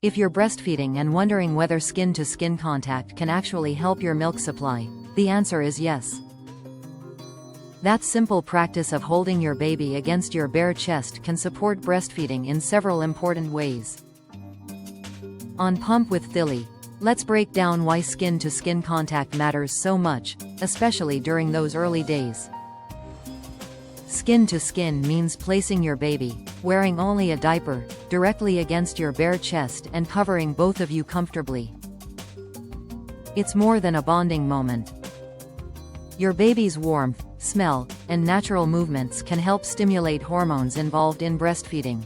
If you're breastfeeding and wondering whether skin-to-skin contact can actually help your milk supply, the answer is yes. That simple practice of holding your baby against your bare chest can support breastfeeding in several important ways. On Pump with Thilly, let's break down why skin-to-skin contact matters so much, especially during those early days. Skin-to-skin means placing your baby, wearing only a diaper, directly against your bare chest and covering both of you comfortably. It's more than a bonding moment. Your baby's warmth, smell, and natural movements can help stimulate hormones involved in breastfeeding.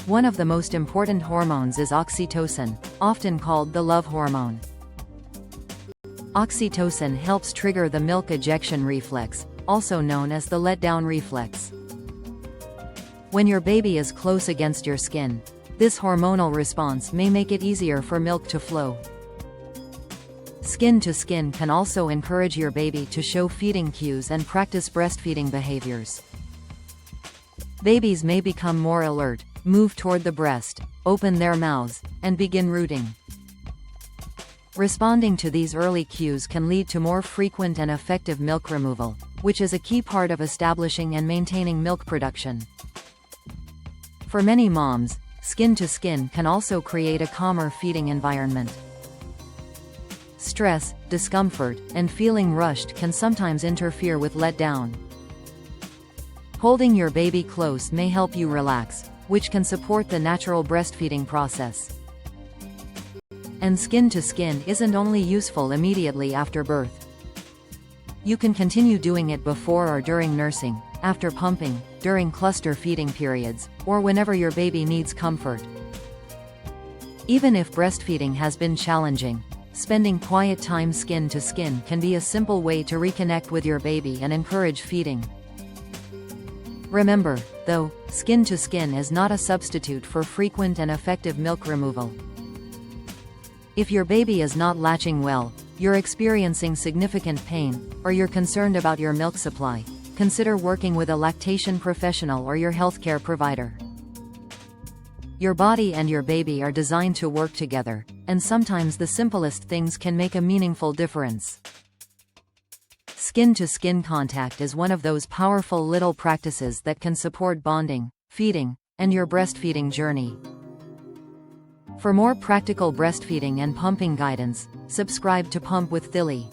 One of the most important hormones is oxytocin, often called the love hormone. Oxytocin helps trigger the milk ejection reflex, also known as the letdown reflex. When your baby is close against your skin, this hormonal response may make it easier for milk to flow. Skin-to-skin can also encourage your baby to show feeding cues and practice breastfeeding behaviors. Babies may become more alert, move toward the breast, open their mouths, and begin rooting. Responding to these early cues can lead to more frequent and effective milk removal, which is a key part of establishing and maintaining milk production. For many moms, skin-to-skin can also create a calmer feeding environment. Stress, discomfort, and feeling rushed can sometimes interfere with letdown. Holding your baby close may help you relax, which can support the natural breastfeeding process. And skin-to-skin isn't only useful immediately after birth. You can continue doing it before or during nursing, after pumping, during cluster feeding periods, or whenever your baby needs comfort. Even if breastfeeding has been challenging, spending quiet time skin-to-skin can be a simple way to reconnect with your baby and encourage feeding. Remember, though, skin-to-skin is not a substitute for frequent and effective milk removal. If your baby is not latching well, you're experiencing significant pain, or you're concerned about your milk supply, consider working with a lactation professional or your healthcare provider. Your body and your baby are designed to work together, and sometimes the simplest things can make a meaningful difference. Skin-to-skin contact is one of those powerful little practices that can support bonding, feeding, and your breastfeeding journey. For more practical breastfeeding and pumping guidance, subscribe to Pump with Thilly.